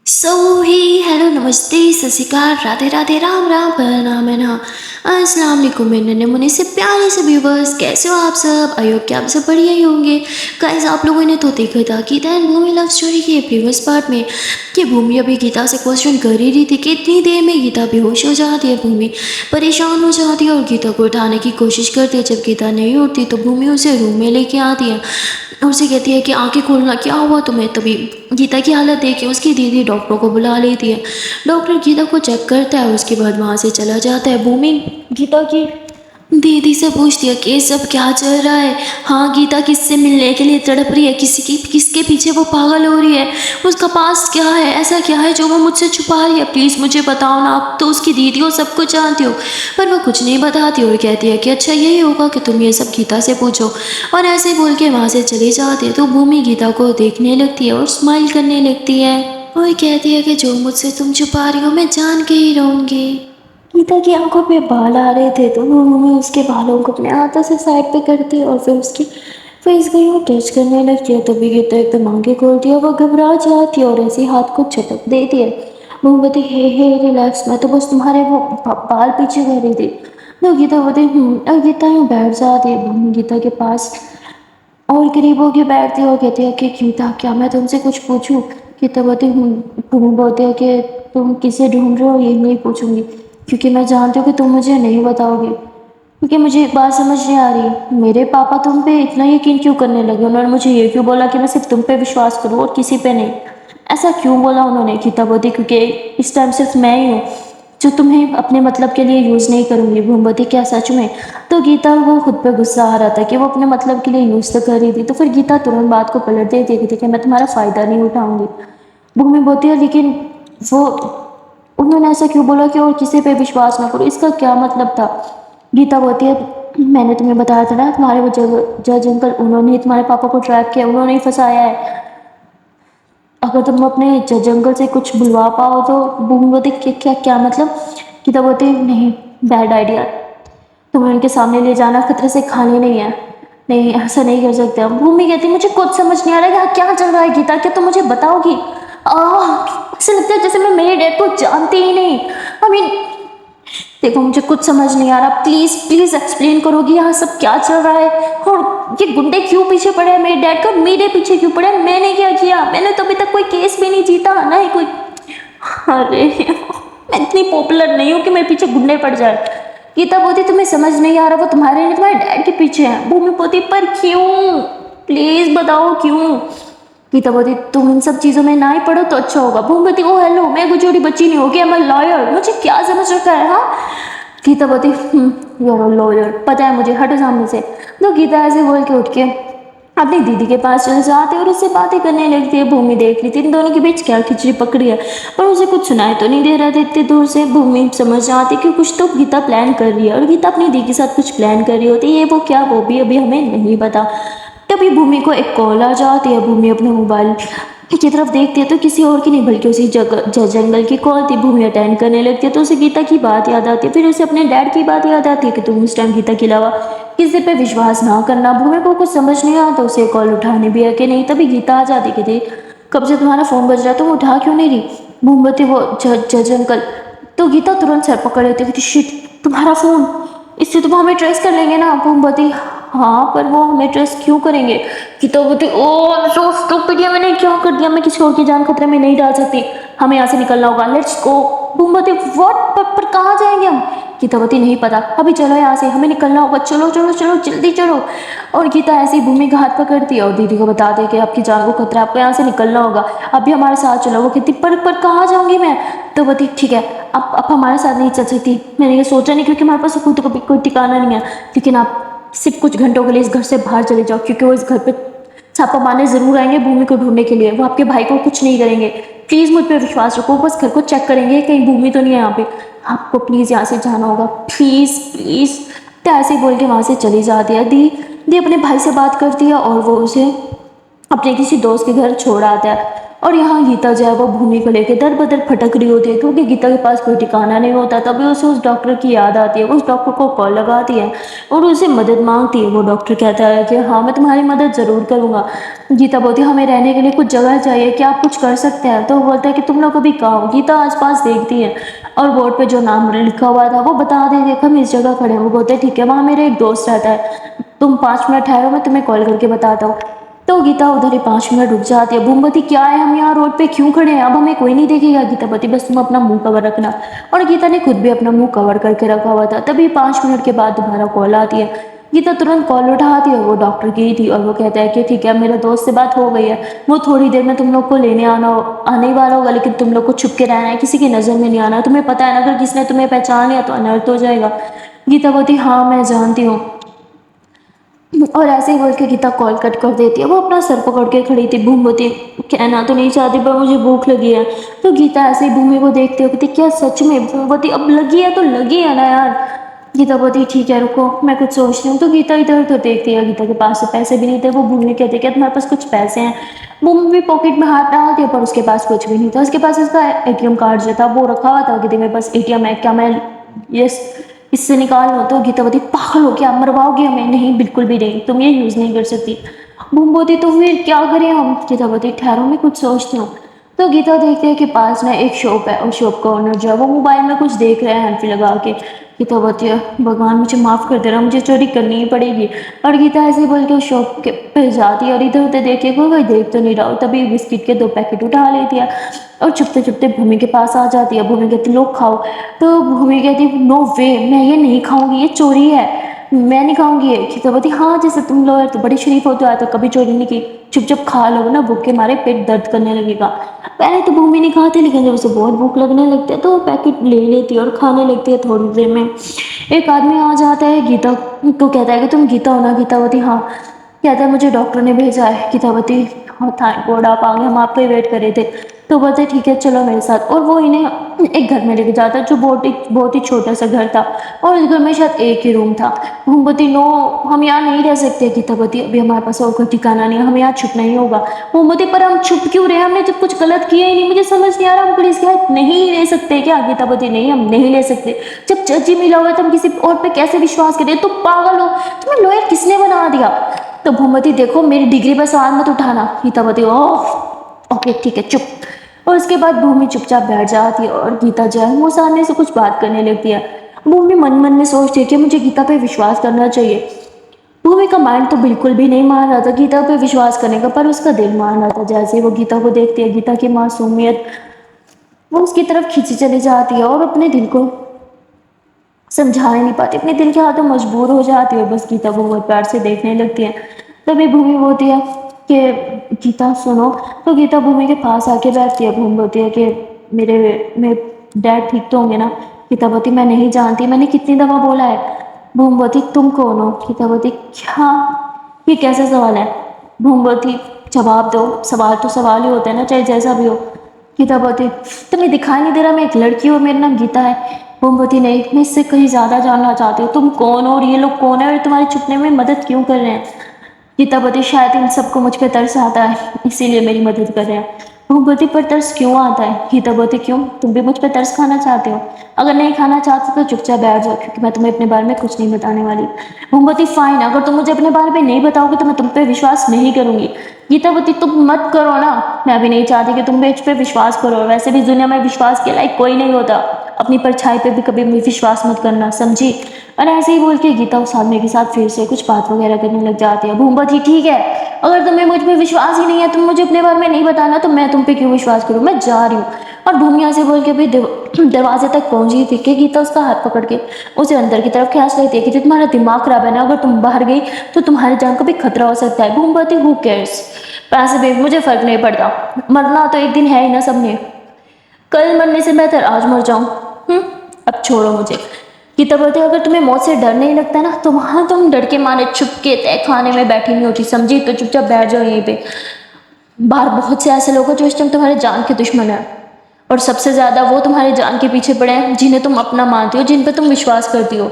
सो ही hello नमस्ते सत श्री अकाल राधे राधे राम राम प्रणाम है ना। अस्सलाम वालेकुम मेरे नन्हे मुन्ने से प्यारे से व्यूवर्स, कैसे हो आप सब? आई होप कि आप सब बढ़िया ही होंगे। गाइस, आप लोगों ने तो देखा था Geeta and Bhumi love story के प्रीवियस पार्ट में कि भूमि अभी गीता से क्वेश्चन कर ही रही थी कि इतनी देर में गीता बेहोश हो जाती है। भूमि परेशान हो जाती है और गीता को उठाने की कोशिश करती है। जब गीता नहीं उठती तो भूमि उसे रूम में लेके आती है और उसे कहती है कि आंखें खोलना, क्या हुआ तुम्हें? तभी गीता की हालत देख के उसकी दीदी डॉक्टर को बुला लेती है। डॉक्टर गीता को चेक करता है, उसके बाद वहाँ से चला जाता है। भूमि गीता की दीदी से पूछती है कि ये सब क्या चल रहा है। हाँ, गीता किससे मिलने के लिए तड़प रही है, किसके पीछे वो पागल हो रही है, उसका पास क्या है, ऐसा क्या है जो वो मुझसे छुपा रही है? प्लीज़ मुझे बताओ ना। आप तो उसकी दीदी हो, सब कुछ जानती हो। पर वो कुछ नहीं बताती और कहती है कि अच्छा यही होगा कि तुम ये सब गीता से पूछो, और ऐसे बोल के वहाँ से चली जाती है। तो भूमि गीता को देखने लगती है और स्माइल करने लगती है और कहती है कि जो मुझसे तुम छुपा रही हो मैं जान के ही रहूँगी। गीता की आंखों पे बाल आ रहे थे तो भूमि उसके बालों को अपने हाथों से साइड पे करती है और फिर उसकी फेस गई और टच करने लगती है। तभी गीता एकदम आंखें खोलती है, वो घबरा जाती है और ऐसे हाथ को झटक देती है। मोमबत्ती हे रिलैक्स, मैं तो बस तुम्हारे वो बाल पीछे कर रही थी। तो गीता बोलती और गीता यूँ बैठ जाती है भूमि गीता के पास और करीब होके बैठती है और कहती है कि गीता क्या मैं तुमसे कुछ पूछूं? गीता बोलती भूमि बोलती है कि तुम किसे ढूंढ रहे हो ये नहीं पूछूंगी, क्योंकि मैं जानती हूँ कि तुम मुझे नहीं बताओगे। क्योंकि मुझे एक बात समझ नहीं आ रही, मेरे पापा तुम पे इतना यकीन क्यों करने लगे? उन्होंने मुझे ये क्यों बोला कि मैं सिर्फ तुम पे विश्वास करूँ और किसी पे नहीं? ऐसा क्यों बोला उन्होंने? गीता बोलती क्योंकि इस टाइम सिर्फ मैं ही हूँ जो तुम्हें अपने मतलब के लिए यूज़ नहीं करूँगी। भूमवती क्या सच में? तो गीता को खुद पे गुस्सा आ रहा था कि वो अपने मतलब के लिए यूज़ तो कर रही थी। तो फिर गीता तुरंत बात को पलट देती है कि मैं तुम्हारा फ़ायदा नहीं उठाऊंगी। भूमि बोलती है लेकिन वो उन्होंने ऐसा क्यों बोला कि और किसी पे विश्वास ना करो, इसका क्या मतलब था? गीता बोलती है मैंने तुम्हें बताया था ना, तुम्हारे वो जज अंकल, उन्होंने ही तुम्हारे पापा को ट्रैप किया, उन्होंने ही फंसाया है। अगर तुम अपने जंगल से कुछ बुलवा पाओ तो। भूमि बोलती क्या क्या क्या मतलब? गीता बोलती नहीं, बैड आइडिया, तुम्हें उनके सामने ले जाना खतरे से खाली नहीं है। नहीं, ऐसा नहीं कर सकते हम। भूमि कहती मुझे कुछ समझ नहीं आ रहा है क्या चल रहा है। गीता क्या तुम मुझे बताओगी? ऐसा लगता है जैसे मैं मेरे डैड को जानती ही नहीं। आई मीन देखो, मुझे कुछ समझ नहीं आ रहा, प्लीज प्लीज एक्सप्लेन करोगी यहाँ सब क्या चल रहा है? और ये गुंडे क्यों पीछे पड़े हैं मेरे डैड का? मेरे पीछे क्यों पड़े हैं? मैंने क्या किया? मैंने तो अभी तक कोई केस भी नहीं जीता ना ही कोई। अरे मैं इतनी पॉपुलर नहीं हूँ कि मेरे पीछे गुंडे पड़ जाए। गीता बोलती तुम्हें समझ नहीं आ रहा, वो तुम्हारे नहीं तुम्हारे डैड के पीछे है। भूमि बोलती पर क्यों? प्लीज बताओ क्यों? गीता बोलती तुम इन सब चीजों में ना ही पढ़ो तो अच्छा होगा। भूमि बोलती ओ हेलो, मैं कोई छोटी बच्ची नहीं होगी, मैं लॉयर, मुझे क्या समझ रखा है? हाँ। गीता बोलती यूर लॉयर, पता है मुझे, हटो सामने से। तो गीता ऐसे बोल के उठ के अपनी दीदी के पास चले जाते और उससे बातें करने लगती है। भूमि देख रही थी इन दोनों के बीच क्या खिचड़ी पकड़ी है, पर उसे कुछ सुनाई तो नहीं दे रहा था इतनी दूर से। भूमि समझ जाती कि कुछ तो गीता प्लान कर रही है और गीता अपनी दीदी के साथ कुछ प्लान कर रही होती है। ये वो क्या, वो भी अभी हमें नहीं पता। तभी भूमि को एक कॉल आ जाती है। भूमि अपने मोबाइल की तरफ देखती है तो किसी और की नहीं बल्कि उसी जंगल की कॉल थी। भूमि अटेंड करने लगती है तो उसे गीता की बात याद आती है, फिर उसे अपने डैड की बात याद आती है कि तुम उस टाइम गीता के अलावा किसी पे विश्वास ना करना। भूमि को कुछ समझ नहीं आता उसे कॉल उठाने भी है कि नहीं। तभी गीता आ जाती कि देख कब से तुम्हारा फ़ोन बज रहा है, तुम उठा क्यों नहीं रही? मोमबत्ती वो जज अंकल। तो गीता तुरंत सर पकड़ लेती है कि शिट, तुम्हारा फ़ोन, इससे तो वो हमें ट्रेस कर लेंगे ना। मोमबत्ती हाँ, पर वो हमें ट्रेस क्यों करेंगे? गीता बोलती ओ सो स्टूपिड, मैंने क्या कर दिया? मैं किसी और की जान खतरे में नहीं डाल सकती, हमें यहाँ से निकलना होगा, लेट्स गो। मोमबत्ती व्हाट, पर कहाँ जाएंगे हम? गीतावती नहीं पता, अभी चलो यहाँ से, हमें निकलना होगा, चलो चलो चलो जल्दी चलो। और गीता ऐसे ही भूमि का हाथ पकड़ती है और दीदी को बता दे कि आपकी जान को खतरा, आपको यहाँ से निकलना होगा, अभी हमारे साथ चलो। वो कहती पर कहाँ जाऊँगी मैं? तो बोलती ठीक है, अब हमारे साथ नहीं चल सकती, मैंने ये सोचा नहीं क्योंकि हमारे पास खुद को कोई ठिकाना नहीं है, लेकिन आप सिर्फ कुछ घंटों के लिए इस घर से बाहर चले जाओ, क्योंकि वो इस घर पे छापा मारने जरूर आएंगे भूमि को ढूंढने के लिए, वो आपके भाई को कुछ नहीं करेंगे। प्लीज़ मुझ पर विश्वास रखो, बस घर को चेक करेंगे कहीं भूमि तो नहीं है यहाँ पे, आपको प्लीज़ यहाँ से जाना होगा, प्लीज़ प्लीज़। तो ऐसे बोल के वहाँ से चली जाती है। दी अपने भाई से बात करती है और वो उसे अपने किसी दोस्त के घर छोड़ आता है। और यहाँ गीता जो है वो भूमि को लेकर दर बदर भटक रही होती है, क्योंकि गीता के पास कोई ठिकाना नहीं होता। तभी उसे उस डॉक्टर की याद आती है, उस डॉक्टर को कॉल लगाती है और उसे मदद मांगती है। वो डॉक्टर कहता है कि हाँ, मैं तुम्हारी मदद ज़रूर करूँगा। गीता बोलती है, हमें रहने के लिए कुछ जगह चाहिए, क्या आप कुछ कर सकते हैं? तो वो बोलता है कि तुम लोग अभी कहाँ हो? गीता आसपास देखती है और बोर्ड पे जो नाम लिखा हुआ था वो बता देती है, हम इस जगह खड़े हैं। वो बोलते हैं ठीक है, वहाँ मेरा एक दोस्त रहता है, तुम 5 मिनट ठहरो, मैं तुम्हें कॉल करके बताता हूँ। तो गीता उधर ही 5 मिनट रुक जाती है। भूमवती, क्या है, हम यहाँ रोड पे क्यों खड़े हैं? अब हमें कोई नहीं देखेगा। गीता बोलती, बस तुम अपना मुंह कवर रखना। और गीता ने खुद भी अपना मुंह कवर करके रखा हुआ था। तभी 5 मिनट के बाद दोबारा कॉल आती है। गीता तुरंत कॉल उठाती है, वो डॉक्टर की थी और वो कहता है कि ठीक है, मेरे दोस्त से बात हो गई है, वो थोड़ी देर में तुम लोग को लेने आने ही वाला होगा, लेकिन तुम लोग को छुप के रहना है, किसी की नज़र में नहीं आना। तुम्हें पता है ना, अगर किसी ने तुम्हें पहचान लिया तो अनर्थ हो जाएगा। गीता बोलती, हाँ मैं जानती हूँ। और ऐसे ही बोल के गीता कॉल कट कर देती है। वो अपना सर पकड़ के खड़ी थी। भूमवती कहना तो नहीं चाहती पर मुझे भूख लगी है। तो गीता ऐसे ही भूमि को देखते हो कहती, क्या सच में? भूमवती, अब लगी है तो लगी है ना यार। गीता बोलती, ठीक है रुको, मैं कुछ सोचती हूँ। तो गीता इधर उधर देखती है। गीता के पास से पैसे भी नहीं थे। वो भूमि कहती है कि तुम्हारे पास कुछ पैसे हैं? भूमि भी पॉकेट में हाथ डालती है पर उसके पास कुछ भी नहीं था। उसके पास इसका एटीएम कार्ड जो था वो रखा हुआ था। कहती, मेरे पास एटीएम है, क्या मैं ये इससे निकाल लो? तो गीतावती, पागल हो क्या, मरवाओगे हमें? नहीं, बिल्कुल भी नहीं, तुम ये यूज़ नहीं कर सकती। भूमवती, तो फिर क्या करें हम? गीतावती, ठहरो मैं कुछ सोचती हूँ। तो गीता देखते हैं कि पास में एक शॉप है और शॉप का ओनर जो है वो मोबाइल में कुछ देख रहे हैं हैंडफ्री लगा के। गीता बोलती है, भगवान मुझे माफ़ कर देना, मुझे चोरी करनी ही पड़ेगी। और गीता ऐसे बोल के उस शॉप के पे जाती है और इधर उधर देखे कोई देख तो नहीं रहा हो। तभी बिस्किट के 2 पैकेट उठा लेती है और चुपते चुपते भूमि के पास आ जाती है। भूमि कहती, लोग खाओ। तो भूमि कहती, नो वे, मैं ये नहीं खाऊंगी, ये चोरी है, मैं नहीं खाऊंगी ये। गीता बोलती, हाँ जैसे तुम लोग तो बड़ी शरीफ हो, तो आया तो कभी चोरी नहीं की, चुप चुप खा लो ना, भूख के मारे पेट दर्द करने लगेगा। पहले तो भूमि नहीं खाती, लेकिन जब उसे बहुत भूख लगने लगती है तो वो पैकेट ले लेती है और खाने लगती है। थोड़ी देर में एक आदमी आ जाता है। गीता को कहता है कि तुम गीता हो ना? गीतावती, हाँ। कहता है, मुझे डॉक्टर ने भेजा है। गीतावती, हाँ थैंक गॉड आप आ गए, हम आपका ही वेट कर रहे थे। तो बोलते ठीक है चलो मेरे साथ। और वो इन्हें एक घर में लेके जाता है जो बहुत ही छोटा सा घर था और इस घर में शायद एक ही रूम था। भूमवती, नो, हम यहाँ नहीं रह सकते। गीतावती, अभी हमारे पास और कोई ठिकाना नहीं है, हमें यहाँ छुपना ही होगा। भूमवती, पर हम छुप क्यों रहे? हमने जब कुछ गलत किया ही नहीं, मुझे समझ नहीं आ रहा, हम पुलिस के हाथ नहीं ले सकते क्या? गीतावती, नहीं हम नहीं ले सकते, जब जज ही मिला हुआ है तो हम किसी और पे कैसे विश्वास करें? तुम पागल हो, तुम्हें लॉयर किसने बना दिया? तो भूमवती, देखो मेरी डिग्री पर सवाल मत उठाना। गीतावती, ओह ओके ठीक है, चुप। और उसके बाद भूमि चुपचाप बैठ जाती है और गीता जो है मुँह सामने से कुछ बात करने लगती है। भूमि मन मन में सोचती है कि मुझे गीता पे विश्वास करना चाहिए। भूमि का माइंड तो बिल्कुल भी नहीं मान रहा था गीता पे विश्वास करने का, पर उसका दिल मान रहा था। जैसे ही वो गीता को देखती है, गीता की मासूमियत, वो उसकी तरफ खींची चली जाती है और अपने दिल को समझा ही नहीं पाती, अपने दिल के हाथों मजबूर हो जाती है, बस गीता को बहुत प्यार से देखने लगती है। तभी भूमि बोलती है कि गीता सुनो। तो गीता भूमि के पास आके बैठती है। भूमि बोलती है कि मेरे डैड ठीक तो होंगे ना? गीता बोलती, मैं नहीं जानती, मैंने कितनी दफ़ा बोला है। भूमि बोलती, तुम कौन हो? गीता बोलती, क्या, ये कैसा सवाल है? भूमि बोलती, जवाब दो, सवाल तो सवाल ही होता है ना, चाहे जैसा भी हो। गीता बोलती, तुम्हें दिखाई नहीं दे रहा मैं एक लड़की हूँ, मेरा नाम गीता है? भूमवती, नहीं, मैं इससे कहीं ज़्यादा जानना चाहती हूँ, तुम कौन हो और ये लोग कौन है और तुम्हारे छुपने में मदद क्यों कर रहे हैं? गीतावती, शायद इन सबको मुझ पे तरस आता है इसीलिए मेरी मदद कर रहे हैं। भूमवती, पर तरस क्यों आता है? गीतावती, क्यों, तुम भी मुझ पे तरस खाना चाहते हो? अगर नहीं खाना चाहते तो चुपचाप बैठ जाओ, क्योंकि मैं तुम्हें अपने बारे में कुछ नहीं बताने वाली। भूमवती, फाइन, अगर तुम मुझे अपने बारे में नहीं बताओगे तो मैं तुम पे विश्वास नहीं करूंगी। गीतावती, तुम मत करो ना, मैं भी नहीं चाहती कि तुम मुझ पे विश्वास करो, वैसे भी दुनिया में विश्वास के लायक कोई नहीं होता, अपनी परछाई पे भी कभी विश्वास मत करना, समझी? और ऐसे ही बोल के गीता उस आदमी के साथ फिर से कुछ बात वगैरह करने लग जाती है। भूमवती, ठीक है, अगर तुम्हें मुझ पे विश्वास ही नहीं है, तुम मुझे अपने बारे में नहीं बताना, तो मैं तुम पे क्यों विश्वास करूँ, मैं जा रही हूँ। और भूमिया से बोल के भी दरवाजे तक पहुंची थी कि गीता उसका हाथ पकड़ के उसे अंदर की तरफ खींच लेती है कि तुम्हारा दिमाग खराब है ना, अगर तुम बाहर गई तो तुम्हारी जान को भी खतरा हो सकता है। भूमवती, हु केयर्स, पैसे भी मुझे फर्क नहीं पड़ता, मरना तो एक दिन है ही ना सबने, कल मरने से बेहतर आज मर जाऊं। अब छोड़ो मुझे। गीता बोलती, अगर तुम्हें मौत से डर नहीं लगता ना तो वहां तुम डर के मारे छुप के तय खाने में बैठी नहीं होती, समझी? तो चुपचाप बैठ जाओ यहीं पे। बाहर बहुत से ऐसे लोग हैं जो इस टाइम तुम्हारे जान के दुश्मन है, और सबसे ज्यादा वो तुम्हारे जान के पीछे पड़े हैं जिन्हें तुम अपना मानती हो, जिन पर तुम विश्वास करती हो।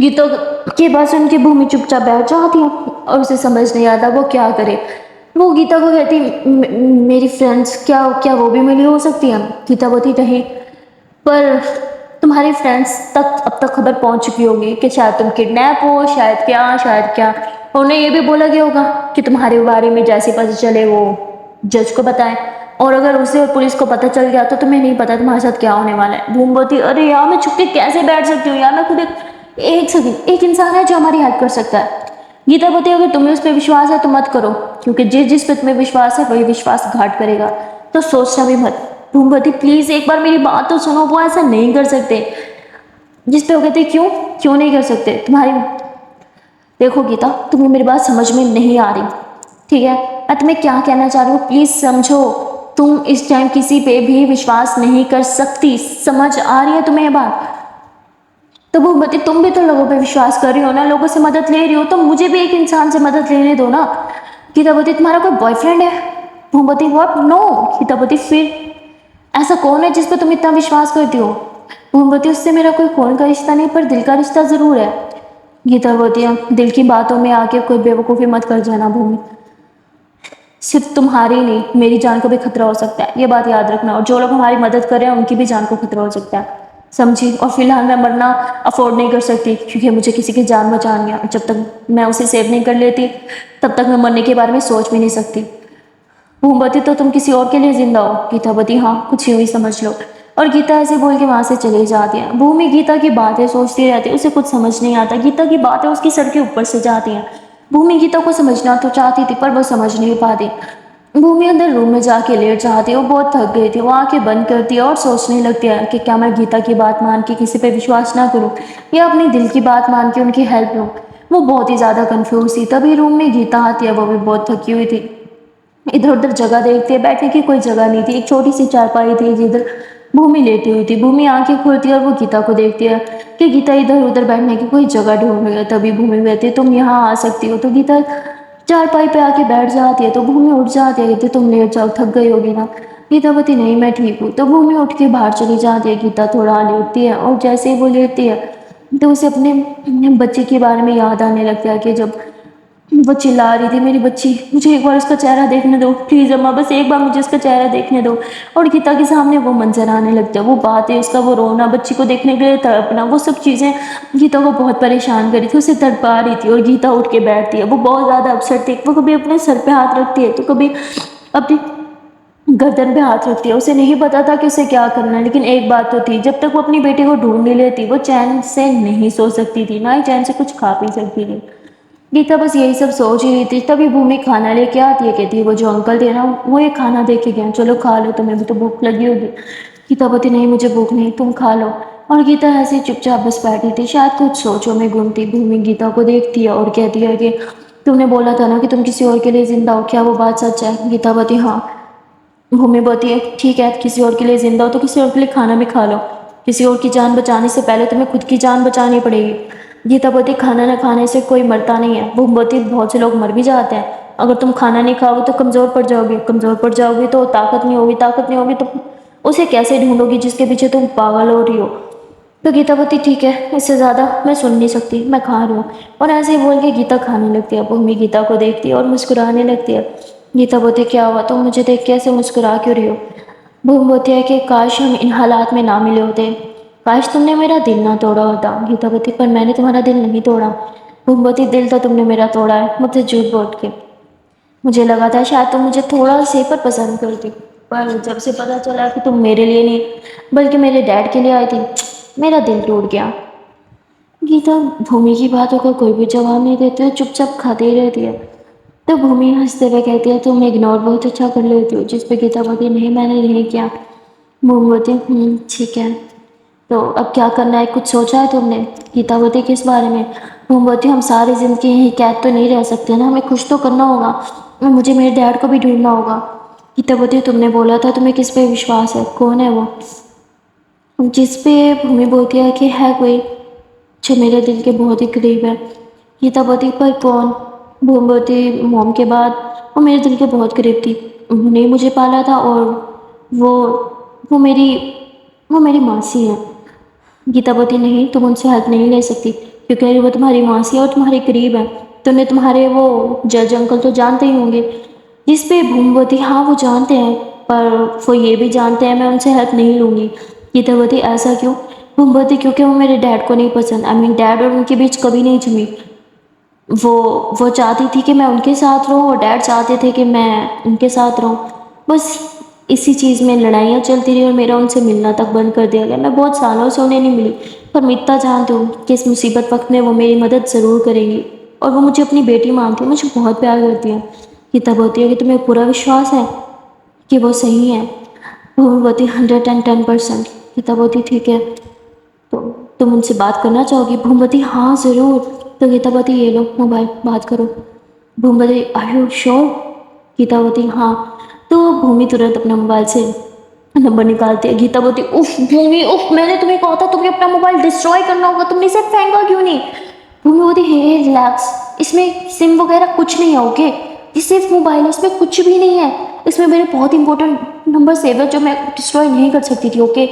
गीता की बात सुन के भूमि चुपचाप बैठ जाती है और उसे समझ नहीं आता वो क्या करे। वो गीता को कहती, मेरी फ्रेंड्स क्या क्या वो भी मिली हो सकती है? गीता बोलती नहीं, पर तुम्हारी फ्रेंड्स तक अब तक खबर पहुंच चुकी होगी कि शायद तुम किडनैप हो, शायद क्या उन्हें ये भी बोला गया होगा कि तुम्हारे बारे में जैसे पता चले वो जज को बताएं, और अगर उसे और पुलिस को पता चल गया तो तुम्हें नहीं पता तुम्हारे साथ क्या होने वाला है। भूम बोलती, अरे यार मैं छुप के कैसे बैठ सकती हूँ यार, मैं खुद एक सेकंड, एक इंसान है जो हमारी हेल्प कर सकता है। गीता बोलती, अगर तुम्हें उस पर विश्वास है तो मत करो, क्योंकि जिस पे तुम्हें विश्वास है वही विश्वासघात करेगा, तो सोचना भी मत। भूमवती प्लीज एक बार मेरी बात तो सुनो, वो ऐसा नहीं कर सकते। जिस पे वो कहते, क्यों क्यों नहीं कर सकते? तुम्हारी, देखो गीता, तुम्हें मेरी बात समझ में नहीं आ रही, ठीक है? मैं तुम्हें क्या कहना चाह रही हूँ प्लीज समझो। तुम इस टाइम किसी पे भी विश्वास नहीं कर सकती, समझ आ रही है तुम्हें ये बात? तो भूमवती तुम भी तो लोगों पे विश्वास कर रही हो ना, लोगों से मदद ले रही हो, तो मुझे भी एक इंसान से मदद लेने दो ना। गीतावती, तुम्हारा कोई बॉयफ्रेंड है? भूमवती, व्हाट? नो। गीतावती, फिर ऐसा कौन है जिस पर तुम इतना विश्वास करती हो? भूमवती, उससे मेरा कोई खून का रिश्ता नहीं, पर दिल का रिश्ता जरूर है। गीतावती, दिल की बातों में आके कोई बेवकूफ़ी मत कर जाना भूमि, सिर्फ तुम्हारी नहीं मेरी जान को भी खतरा हो सकता है, ये बात याद रखना। और जो लोग हमारी मदद कर रहे हैं उनकी भी जान को खतरा हो सकता है, समझी? और फिलहाल मैं मरना अफोर्ड नहीं कर सकती, क्योंकि मुझे किसी की जान बचानी है। जब तक मैं उसे सेव नहीं कर लेती तब तक मैं मरने के बारे में सोच भी नहीं सकती। मोमबत्ती, तो तुम किसी और के लिए जिंदा हो? गीतावती, हाँ कुछ यूँ ही समझ लो। और गीता ऐसे बोल के वहाँ से चली जाती है। भूमि गीता की बातें सोचती रहती है, उसे कुछ समझ नहीं आता, गीता की बातें उसकी सर के ऊपर से जाती हैं। भूमि गीता को समझना तो चाहती थी पर वो समझ नहीं पाती। भूमि अंदर रूम में जाके लेट जाती है, वो बहुत थक गई थी, वो आंखें बंद करती है और सोचने लगती है कि क्या मैं गीता की बात मान के किसी पे विश्वास ना करूं, या अपनी दिल की बात मान के उनकी हेल्प लूं। वो बहुत ही ज़्यादा कंफ्यूज थी। तभी रूम में गीता आती है, वो भी बहुत थकी हुई थी। इधर उधर जगह देखती है, बैठने की कोई जगह नहीं थी, एक छोटी सी चारपाई थी जिधर भूमि लेटी हुई थी। भूमि आंखें खोलती है और वो गीता को देखती है कि गीता इधर उधर बैठने की कोई जगह ढूंढ रही है। तभी भूमि कहती है, तुम यहाँ आ सकती हो। तो गीता चारपाई पे आके बैठ जाती है। तो भूमि उठ जाती है, कहती तुम लेट जाओ, थक गई होगी ना। गीता बोलती, नहीं मैं ठीक हूँ। तो भूमि उठ के बाहर चली जाती है। गीता थोड़ा लेटती है और जैसे ही वो लेटती है तो उसे अपने बच्चे के बारे में याद आने लगता है कि जब वो चिल्ला रही थी, मेरी बच्ची, मुझे एक बार उसका चेहरा देखने दो प्लीज़ अम्मा, बस एक बार मुझे उसका चेहरा देखने दो। और गीता के सामने वो मंजर आने लगता है, वो बातें, उसका वो रोना, बच्ची को देखने के लिए तड़पना, वो सब चीज़ें गीता को बहुत परेशान करी थी, उसे तड़पा रही थी। और गीता उठ के बैठती है, वो बहुत ज़्यादा अपसेट थी। वो कभी अपने सर पे हाथ रखती है तो कभी अपनी गर्दन पे हाथ रखती है। उसे नहीं पता था कि उसे क्या करना है, लेकिन एक बात तो थी, जब तक वो अपनी बेटी को ढूंढ नहीं लेती वो चैन से नहीं सो सकती थी, ना ही चैन से कुछ खा पी सकती थी। गीता बस यही सब सोच ही रही थी। तभी भूमि खाना लेके आती है, कहती है वो जो अंकल थे ना वो ये खाना दे के गए, चलो खा लो, तुम्हें भी तो भूख लगी होगी। गीता बोलती, नहीं मुझे भूख नहीं, तुम खा लो। और गीता ऐसे चुपचाप बस बैठी थी, शायद कुछ सोचों में गुम थी। भूमि गीता को देखती है और कहती है कि तुमने बोला था ना कि तुम किसी और के लिए जिंदा हो, क्या वो बात सच है? गीता बोलती, हाँ। भूमि बोलती है, ठीक है किसी और के लिए जिंदा हो तो किसी और के लिए खाना भी खा लो, किसी और की जान बचाने से पहले तुम्हें खुद की जान बचानी पड़ेगी। गीता बोलती, खाना न खाने से कोई मरता नहीं है। भूमि बोलती, बहुत से लोग मर भी जाते हैं, अगर तुम खाना नहीं खाओगे तो कमज़ोर पड़ जाओगे, कमज़ोर पड़ जाओगी तो ताकत नहीं होगी, ताकत नहीं होगी तो उसे कैसे ढूंढोगी जिसके पीछे तुम पागल हो रही हो। तो गीता बोलती, ठीक है इससे ज़्यादा मैं सुन नहीं सकती, मैं खा रही हूँ। और ऐसे ही बोल के गीता खाने लगती है। भूमि गीता को देखती है और मुस्कुराने लगती है। गीता बोलती, क्या हुआ, तुम मुझे देख के ऐसे मुस्कुरा क्यों रही हो? भूमि बोलती है कि काश हम इन हालात में ना मिले होते, काश तुमने मेरा दिल ना तोड़ा होता। गीता बोलती, पर मैंने तुम्हारा दिल नहीं तोड़ा। भूमि बोलती, दिल तो तुमने मेरा तोड़ा है, मुझसे झूठ बोल के। मुझे लगा था शायद तुम मुझे थोड़ा से पर पसंद करती, पर जब से पता चला कि तुम मेरे लिए नहीं बल्कि मेरे डैड के लिए आई थी, मेरा दिल टूट गया। गीता भूमि की बातों का कोई भी जवाब नहीं देती है, चुपचाप खाती ही रहती है। तो भूमि हंसते हुए कहती है, तुम इग्नोर बहुत अच्छा कर लेती हो। जिस पे गीता बोलती, नहीं मैंने नहीं किया। भूमि बोलती, ठीक है, तो अब क्या करना है, कुछ सोचा है तुमने? गीता बोलती, किस बारे में? भूमि बोलती, हम सारी जिंदगी यहीं कैद तो नहीं रह सकते ना, हमें कुछ तो करना होगा और मुझे मेरे डैड को भी ढूंढना होगा। गीता बोलती, तुमने बोला था तुम्हें किस पे विश्वास है, कौन है वो? जिस पे भूमि बोलती है कि है कोई जो मेरे दिल के बहुत ही करीब है। गीता बोलती, पर कौन? भूमि बोलती, मॉम के बाद वो मेरे दिल के बहुत करीब थी, उन्होंने ही मुझे पाला था, और वो वो मेरी वो मेरी मासी है। गीता बोलती, नहीं तुम उनसे हेल्प नहीं ले सकती, क्योंकि वो तुम्हारी मासी है और तुम्हारे करीब है। तुमने तुम्हारे वो जज अंकल तो जानते ही होंगे। जिस पे भूमवती हाँ वो जानते हैं, पर वो ये भी जानते हैं मैं उनसे हेल्प नहीं लूँगी। गीतावती ऐसा क्यों? भूमवती क्योंकि वो मेरे डैड को नहीं पसंद, आई मीन डैड और उनके बीच कभी नहीं जमी। वो वो चाहती थी कि मैं उनके साथ रहूँ और डैड चाहते थे कि मैं उनके साथ रहूँ। बस इसी चीज़ में लड़ाइयाँ चलती रही और मेरा उनसे मिलना तक बंद कर दिया गया। मैं बहुत सालों से उन्हें नहीं मिली, पर मैं इतना जानती हूँ कि इस मुसीबत वक़्त में वो मेरी मदद ज़रूर करेंगी और वो मुझे अपनी बेटी मानती है, मुझे बहुत प्यार करती है। गीता बोलती है कि तुम्हें पूरा विश्वास है कि वो सही है? वो बोलती 110%। गीता बोलती ठीक है, तो तुम उनसे बात करना चाहोगी? भूमवती हाँ ज़रूर। तो गीतावती ये लो मोबाइल, बात करो। भूमवती आर यू श्योर? गीतावती हाँ। तो भूमि तुरंत अपना मोबाइल से नंबर निकालती है। गीतावती उफ भूमि उफ, मैंने तुम्हें कहा था तुम्हें अपना मोबाइल डिस्ट्रॉय करना होगा, तुमने इसे फेंका क्यों नहीं? भूमि बोलती हे रिलैक्स, इसमें सिम वगैरह कुछ नहीं है ओके, ये सिर्फ मोबाइल है, इसमें कुछ भी नहीं है। इसमें मेरे बहुत इंपॉर्टेंट नंबर सेव है जो मैं डिस्ट्रॉय नहीं कर सकती थी ओके।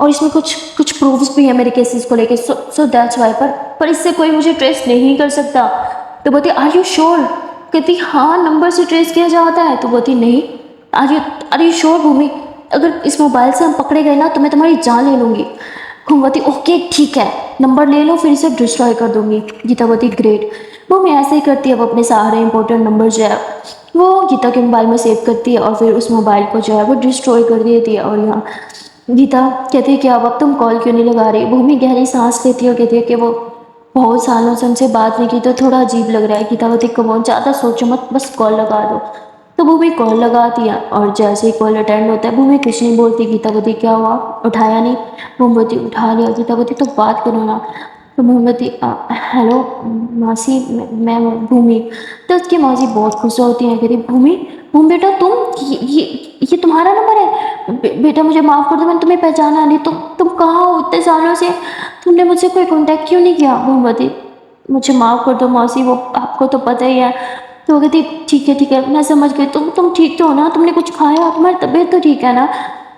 और इसमें कुछ कुछ प्रूफ्स भी है मेरे केसेस को लेके, सो दैट्स वाई। पर इससे कोई मुझे ट्रेस नहीं कर सकता। तो बोलती आर यू श्योर? कहती हाँ नंबर से ट्रेस किया जाता है। तो बोलती नहीं, आर यू श्योर भूमि? अगर इस मोबाइल से हम पकड़े गए ना तो मैं तुम्हारी जान ले लूँगी। भूमवती ओके ठीक है, नंबर ले लो फिर इसे डिस्ट्रॉय कर दूंगी। गीतावती ग्रेट। भूमि ऐसे ही करती है, वो अपने सारे इंपॉर्टेंट नंबर जो है वो गीता के मोबाइल में सेव करती है और फिर उस मोबाइल को जो है वो डिस्ट्रॉय कर देती है। और यहाँ गीता कहती है कि अब तुम कॉल क्यों नहीं लगा रही? भूमि गहरी सांस लेती है और कहती है कि वो बहुत सालों से हमसे बात नहीं की तो थोड़ा अजीब लग रहा है। गीतावती कमोन ज़्यादा सोचो मत, बस कॉल लगा दो। तो भूमि कॉल लगाती है और जैसे ही कॉल अटेंड होता है भूमि कुछ नहीं बोलती। गीतावती क्या हुआ, उठाया नहीं? भूमवती उठा लिया। गीतावती तो बात करो ना। तो भूमवती हेलो मासी, मैं भूमि। तो उसकी मौसी बहुत खुश होती है, कहती भूमि भूमि बेटा तुम, ये तुम्हारा नंबर है? बेटा मुझे माफ़ कर दो, मैंने तुम्हें पहचाना नहीं। तुम कहाँ हो इतने सालों से? तुमने मुझसे कोई कांटेक्ट क्यों नहीं किया? भूमवती मुझे माफ़ कर दो मौसी, वो आपको तो पता ही है। तो वो कहती ठीक है मैं समझ गई, तुम ठीक तो हो ना? तुमने कुछ खाया? तुम्हारी तबीयत तो ठीक है ना?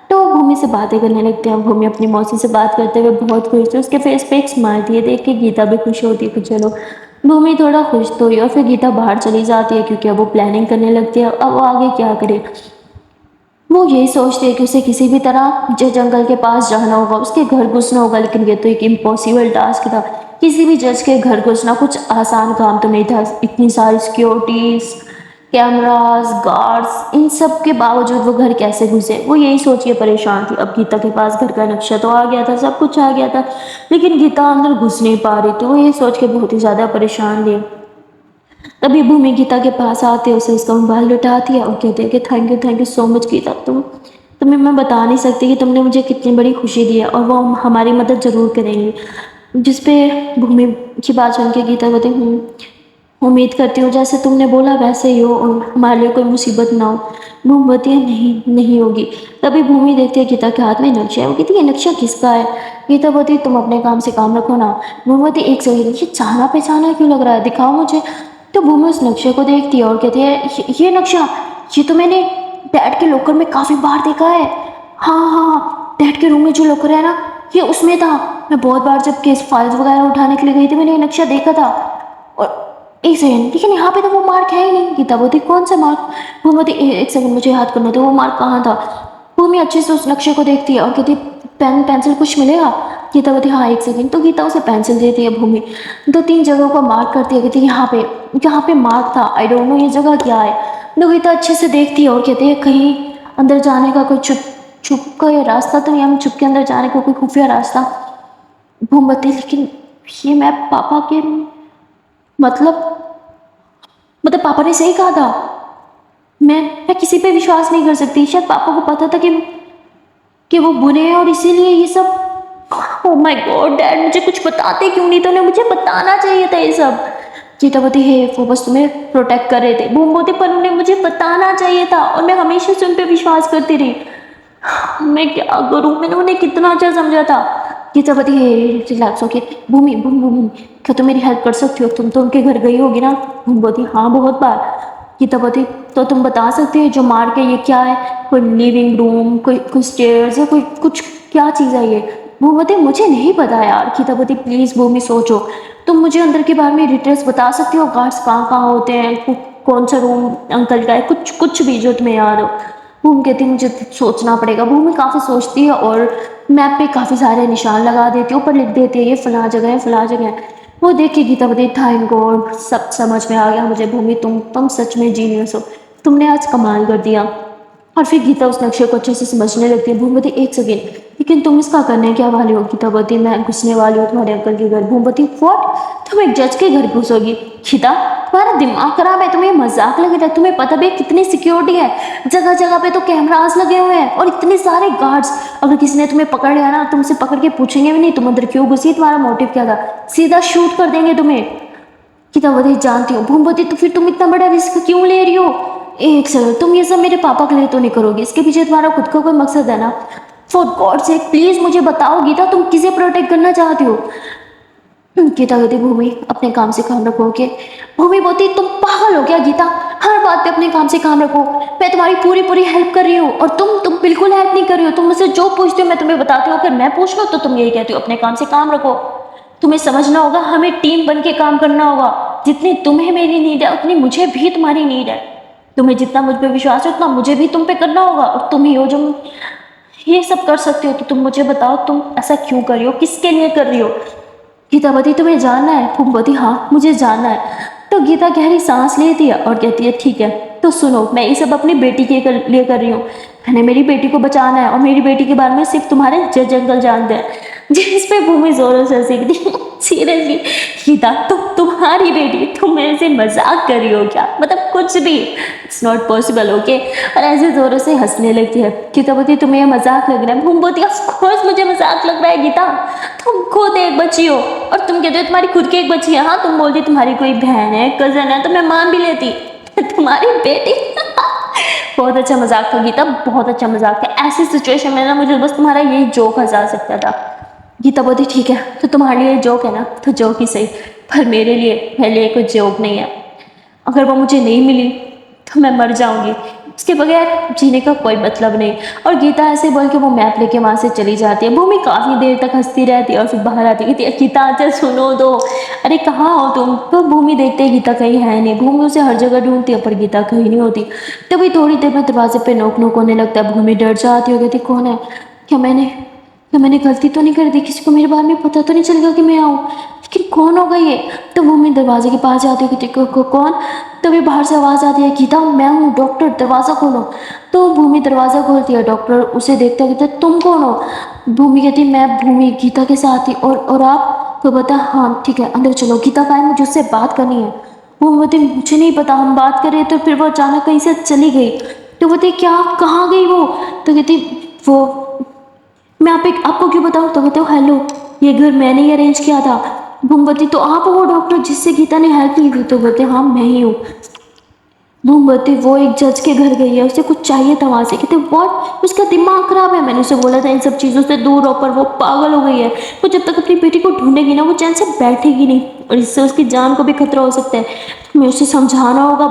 तो भूमि से बातें करने लगते हैं। भूमि अपनी मौसी से बात करते हुए बहुत खुश थी, उसके फेस पे एक स्माइल थी। ये देख के गीता भी खुश होती है कि चलो। भूमि थोड़ा खुश तो हुई और फिर गीता बाहर चली जाती है क्योंकि अब वो प्लानिंग करने लगती है अब वो आगे क्या करे। वो यही सोचती है कि उसे किसी भी तरह जंगल के पास जाना होगा, उसके घर घुसना होगा, लेकिन ये तो एक इम्पॉसिबल टास्क था। किसी भी जज के घर घुसना कुछ आसान काम तो नहीं था। इतनी सारी सिक्योरिटीज, कैमरास, गार्ड्स, इन सब के बावजूद वो घर कैसे घुसे, वो यही सोच के परेशान थी। अब गीता के पास घर का नक्शा तो आ गया था, सब कुछ आ गया था, लेकिन गीता अंदर घुस नहीं पा रही थी। वो ये सोच के बहुत ही ज़्यादा परेशान थी। तभी भूमि गीता के पास आते उसे उसका मोबाइल लौटाती है और कहते हैं कि thank you so much Geeta, तुम्हें मैं बता नहीं सकती कि तुमने मुझे कितनी बड़ी खुशी दी है और वो हमारी मदद ज़रूर करेंगी। जिस पे भूमि की बात सुन के गीता कहती उम्मीद करती हूँ जैसे तुमने बोला वैसे ही हो और हमारे लिए कोई मुसीबत ना हो। भूमि बोलती है नहीं होगी। तभी भूमि देखती है गीता के हाथ में नक्शा है, वो कहती है ये नक्शा किसका है? गीता बोलती तुम अपने काम से काम रखो ना। भूमि बोलती एक सेकंड, ये जाना पहचाना क्यों लग रहा है, दिखाओ मुझे। तो भूमि उस नक्शे को देखती है और कहती है ये नक्शा, ये तो मैंने डैड के लॉकर में काफ़ी बार देखा है। हाँ, डैड के रूम में जो लॉकर है ना, ये उसमें था। मैं बहुत बार जब केस फाइल्स वगैरह उठाने के लिए गई थी मैंने ये नक्शा देखा था। और एक सेकंड, लेकिन यहाँ पे तो वो मार्क है ही नहीं। गीता बोलती कौन सा मार्क? भूमि बोलती एक सेकंड मुझे याद करना था वो मार्क कहाँ था। भूमि अच्छे से उस नक्शे को देखती है और कहती पेन पेंसिल कुछ मिलेगा? गीता बोलती हाँ एक सेकंड। तो गीता उसे पेंसिल देती है। भूमि 2-3 जगहों को मार्क करती है, कहती है यहाँ पे मार्क था, आई डोंट नो ये जगह क्या है। तो गीता अच्छे से देखती है और कहती है कहीं अंदर जाने का कोई छुप का ये रास्ता तो नहीं, हम छुप के अंदर जाने का कोई खुफिया रास्ता? भूमवती लेकिन ये मैप पापा के, मतलब पापा ने सही कहा था। मैं किसी पे विश्वास नहीं कर सकती। शायद पापा को पता था कि वो बुरे हैं और इसीलिए ये सब। ओह माय गॉड डैड, मुझे कुछ बताते क्यों नहीं? तो उन्हें मुझे बताना चाहिए था ये सब। चेतावती है वो बस तुम्हें प्रोटेक्ट कर रहे थे। भूमवती पर उन्हें मुझे बताना चाहिए था और मैं हमेशा से उन पे विश्वास करती रही। मैं क्या करूं, मैंने उन्हें कितना अच्छा समझा था। गीतावती है रिलैक्स होके भूमि भूमि क्या तुम मेरी हेल्प कर सकती हो? तुम तो उनके घर गई होगी ना? भूमवती हाँ बहुत बार। गीतावती तो तुम बता सकते हो जो मार्क है ये क्या है? कोई लिविंग रूम, कोई स्टेयर्स या कोई कुछ, क्या चीज़ है ये? भूमवती मुझे नहीं पता यार। गीतावती प्लीज़ भूमि सोचो, तुम मुझे अंदर के बारे में डिटेल्स बता सकती हो? गार्ड्स कहाँ कहाँ होते हैं, कौन सा रूम अंकल का है, कुछ कुछ भी जो तुम्हें याद हो। भूमि कहती मुझे सोचना पड़ेगा। भूमि काफ़ी सोचती है और मैप पे काफ़ी सारे निशान लगा देती है, ऊपर लिख देती है ये फलां जगह है, फलां जगह है। वो देख के गीता बोलती थैंक गॉड, सब समझ में आ गया मुझे। भूमि तुम सच में जीनियस हो, तुमने आज कमाल कर दिया। और फिर गीता उस नक्शे को अच्छे से समझने लगती है। भूमवती एक सेकेंड, लेकिन तुम इसका करने क्या वाली हो? गीता बोलती मैं घुसने वाली हूँ तुम्हारे अंकल के घर। भूमवती व्हाट, तुम एक जज के घर घुसोगी? गीता तुम्हारा दिमाग खराब है, तुम्हें मजाक लग रहा है? तुम्हें पता भी कितनी सिक्योरिटी है, जगह जगह पे तो कैमरास लगे हुए हैं और इतने सारे गार्ड्स। अगर किसी ने तुम्हें पकड़ लिया ना, तुमसे पकड़ के पूछेंगे भी नहीं तुम अंदर क्यों घुसी, तुम्हारा मोटिव क्या था, सीधा शूट कर देंगे तुम्हें। गीतावती जानती हूँ। भूमवती तो फिर तुम इतना बड़ा रिस्क क्यों ले रही हो? एक सेकंड, तुम ये सब मेरे पापा के लिए तो नहीं करोगी, इसके पीछे तुम्हारा खुद का कोई मकसद है ना? फॉर गॉड सेक प्लीज मुझे बताओ गीता, तुम किसे प्रोटेक्ट करना चाहती हो? गीता कहती भूमि अपने काम से काम रखो। के भूमि बोलती तुम पागल हो क्या गीता, हर बात पे अपने काम से काम रखो। मैं तुम्हारी पूरी पूरी हेल्प कर रही हूँ और तुम बिल्कुल हेल्प नहीं कर रही हो। तुम मुझसे जो पूछते हो मैं तुम्हें बताती हूँ, अगर मैं पूछ लूँ तो तुम यही कहती हो अपने काम से काम रखो। तुम्हें समझना होगा, हमें टीम बन के काम करना होगा। जितनी तुम्हें मेरी नीड है उतनी मुझे भी तुम्हारी नीड है। तुम्हें जितना मुझ पर विश्वास है उतना मुझे भी तुम पे करना होगा, और तुम ही हो जो ये सब कर सकते हो। तो तुम मुझे बताओ तुम ऐसा क्यों कर रही हो, किसके लिए कर रही हो? गीतावती तुम्हें जानना है? भूमवती हाँ मुझे जानना है। तो गीता गहरी सांस लेती है और कहती है ठीक है तो सुनो, मैं ये सब अपनी बेटी के लिए कर रही हूँ। मैंने मेरी बेटी को बचाना है और मेरी बेटी के बारे में सिर्फ तुम्हारे जज अंकल जानते हैं। जिस पे भूमि जोरों से सीखती सीरियसली गीता, तुम्हारी बेटी, तुम मेरे से मजाक कर रही हो क्या? मतलब कुछ भी, इट्स नॉट पॉसिबल ओके। और ऐसे जोरों से हंसने लगती है। गीता बोलती तुम्हें ये मजाक लग रहा है? भूमि बोलती ऑफ कोर्स मुझे मजाक लग रहा है गीता, तुम खुद एक बच्ची हो और तुम कहते हो तुम्हारी खुद की एक बच्ची है। हाँ तुम बोलती तुम्हारी कोई बहन है, कजन है, तो मैं मान भी लेती। तुम्हारी बेटी बहुत अच्छा मजाक था गीता, बहुत अच्छा मजाक था। ऐसी सिचुएशन में ना मुझे बस तुम्हारा यही जोक हंसा सकता था। गीता बोलती ठीक है तो तुम्हारे लिए जोक है ना, तो जोक ही सही, पर मेरे लिए कोई जोक नहीं है। अगर वो मुझे नहीं मिली तो मैं मर जाऊंगी, उसके बगैर जीने का कोई मतलब नहीं। और गीता ऐसे बोल के वो मैप लेके वहाँ से चली जाती है। भूमि काफ़ी देर तक हंसती रहती है और फिर बाहर आती है। गीता चल सुनो दो, अरे कहाँ हो तुम? तो भूमि देखते ही गीता कहीं है नहीं। भूमि उसे हर जगह ढूंढती है पर गीता कहीं नहीं होती। तभी थोड़ी देर में दरवाजे पे नोक नोक होने लगता है। भूमि डर जाती हो, कहती कौन है? क्या मैंने गलती तो नहीं कर दी? किसी को मेरे बारे में पता तो नहीं चलेगा कि मैं आऊँ? लेकिन कौन होगा ये? तो भूमि दरवाजे के पास जाती है कि कौन? तभी बाहर से आवाज़ आती है गीता मैं हूँ डॉक्टर, दरवाज़ा खोलो। तो भूमि दरवाज़ा खोलती है। डॉक्टर उसे देखता है, कहता तुम कौन हो? भूमि कहती मैं भूमि, गीता के साथ ही। और आप? तो बता हाँ ठीक है अंदर चलो। गीता का है मुझे उससे बात करनी है। वो बोलती मुझे नहीं पता, हम बात करें। तो फिर वो अचानक कहीं से चली गई। तो बोलती क्या, कहाँ गई वो? तो कहती वो मैं आपको क्यों बताऊँ? तो कहते हो हेलो, ये घर मैंने ही अरेंज किया था। भूमवती तो आप वो डॉक्टर जिससे गीता ने हेल्प की थी? तो बोलते हाँ मैं ही हूँ। भूमवती वो एक जज के घर गई है, उसे कुछ चाहिए था वहाँ से। कहते व्हाट, उसका दिमाग खराब है, मैंने उसे बोला था इन सब चीज़ों से दूर रहो, पर वो पागल हो गई है। वो जब तक अपनी बेटी को ढूंढेगी ना वो चैन से बैठेगी नहीं, और इससे उसकी जान को भी खतरा हो सकता है। हमें उसे समझाना होगा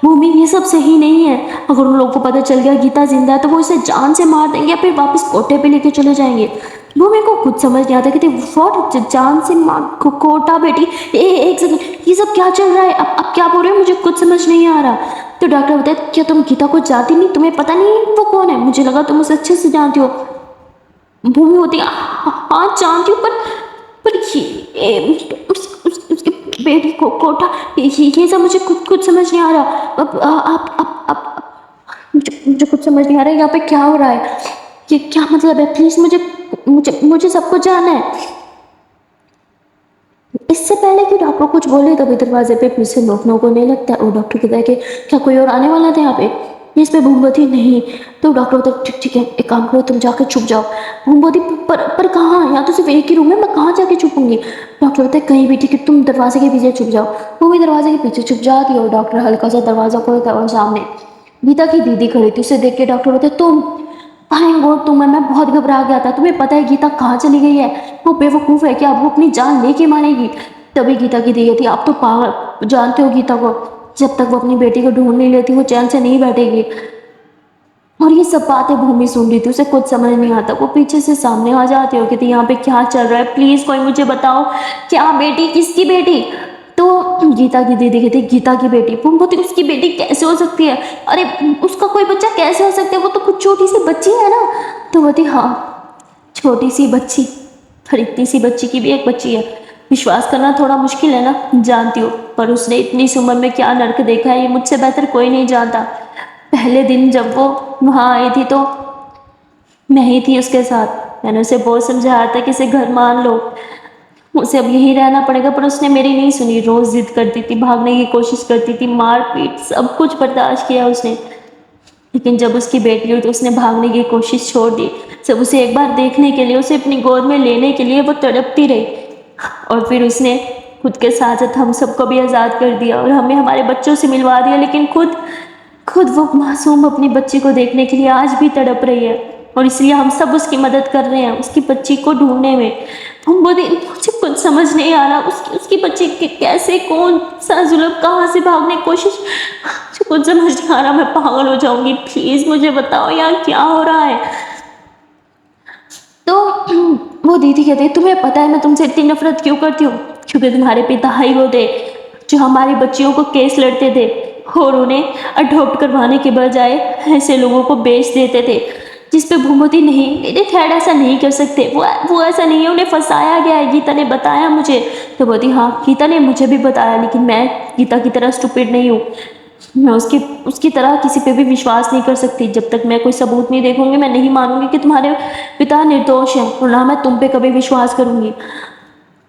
भूमि ये सब सही नहीं है। अगर उन लोगों को पता चल गया गीता जिंदा है तो वो इसे जान से मार देंगे या फिर वापस कोटे पे लेके चले जाएंगे। भूमि को कुछ समझ नहीं आता कि व्हाट, जान से मार कोटा? बेटी एक सेकंड, ये सब क्या चल रहा है? अब क्या बोल रहे हो? मुझे कुछ समझ नहीं आ रहा। तो डॉक्टर बताए क्या तुम गीता को जानती नहीं? तुम्हें पता नहीं वो कौन है? मुझे लगा तुम उसे अच्छे से जानती हो। भूमि होती हाँ जानती हूँ, पर उसके बेटी को कोटा, ये सब मुझे कुछ समझ नहीं आ रहा। अब मुझे कुछ समझ नहीं आ रहा है यहाँ पे क्या हो रहा है, ये क्या मतलब है? प्लीज मुझे सब कुछ जानना है। इससे पहले कि डॉक्टर कुछ बोले तभी दरवाजे पे फिर से नोक नोक होने लगता है। और डॉक्टर कहता है कि क्या कोई और आने वाला था यहाँ पे? इस पे भूमवती नहीं। तो डॉक्टर बोलता है ठीक है एक काम करो तुम जाकर छुप जाओ। भूमवती पर कहाँ? यहाँ तो सिर्फ एक ही रूम है, मैं कहाँ जाके छुपूंगी? डॉक्टर बोलता है कहीं भी ठीक है, तुम दरवाजे के पीछे छुप जाओ। वो भी दरवाजे के पीछे छुप जाती है और डॉक्टर हल्का सा दरवाजा खोलता है और सामने गीता की दीदी खड़ी थी। उसे देख के डॉक्टर बोलते तुम, थैंक गॉड तुम है, मैं बहुत घबरा गया था। तुम्हें पता है गीता कहाँ चली गई है? वो बेवकूफ़ है क्या? वो अपनी जान लेके मारेगी। तभी गीता की दी थी आप तो पागल, जानते हो गीता को, जब तक वो अपनी बेटी को ढूंढ नहीं लेती वो चैन से नहीं बैठेगी। और ये सब बातें भूमि सुन रही थी, उसे कुछ समझ नहीं आता। वो पीछे से सामने आ जाती हो, कहती यहाँ पे क्या चल रहा है, प्लीज कोई मुझे बताओ, क्या बेटी, किसकी बेटी? तो गीता की दीदी कहती है, गीता की बेटी भूमवती, उसकी बेटी कैसे हो सकती है? अरे उसका कोई बच्चा कैसे हो सकता है? वो तो कुछ छोटी सी बच्ची है ना। तो बोलती हाँ, छोटी सी बच्ची, पर इतनी सी बच्ची की भी एक बच्ची है। विश्वास करना थोड़ा मुश्किल है ना, जानती हो, पर उसने इतनी सी उम्र में क्या नर्क देखा है ये मुझसे बेहतर कोई नहीं जानता। पहले दिन जब वो वहाँ आई थी तो मैं ही थी उसके साथ। मैंने उसे बहुत समझाया था कि इसे घर मान लो, उसे अब यहीं रहना पड़ेगा, पर उसने मेरी नहीं सुनी। रोज जिद करती थी, भागने की कोशिश करती थी, मार पीट सब कुछ बर्दाश्त किया उसने। लेकिन जब उसकी बेटी हुई तो उसने भागने की कोशिश छोड़ दी। सब उसे एक बार देखने के लिए, उसे अपनी गोद में लेने के लिए वो तड़पती रही। और फिर उसने खुद के साथ साथ हम सबको भी आज़ाद कर दिया और हमें हमारे बच्चों से मिलवा दिया। लेकिन खुद खुद वो मासूम अपनी बच्ची को देखने के लिए आज भी तड़प रही है, और इसलिए हम सब उसकी मदद कर रहे हैं उसकी बच्ची को ढूंढने में। हम बोले मुझे कुछ समझ नहीं आ रहा, उसकी बच्ची के कैसे, कौन सा जुल्म, कहाँ से भागने की कोशिश, मुझे कुछ समझ नहीं आ रहा। मैं पागल हो जाऊंगी, प्लीज मुझे बताओ यार क्या हो रहा है। तो वो दीदी कहते हैं, तुम्हें पता है मैं तुमसे इतनी नफरत क्यों करती हूँ? क्योंकि तुम्हारे पिता ही वो थे जो हमारी बच्चियों को केस लड़ते थे और उन्हें अडॉप्ट करवाने के बजाय ऐसे लोगों को बेच देते थे जिस पे भूमति नहीं, मेरे डैड ऐसा नहीं कर सकते, वो ऐसा नहीं है, उन्हें फंसाया गया है, गीता ने बताया मुझे। तो बोलती हाँ, गीता ने मुझे भी बताया, लेकिन मैं गीता की तरह स्टूपिड नहीं हूँ। मैं उसकी तरह किसी पे भी विश्वास नहीं कर सकती। जब तक मैं कोई सबूत नहीं देखूंगी मैं नहीं मानूंगी कि तुम्हारे पिता निर्दोष हैं, और ना मैं तुम पे कभी विश्वास करूंगी।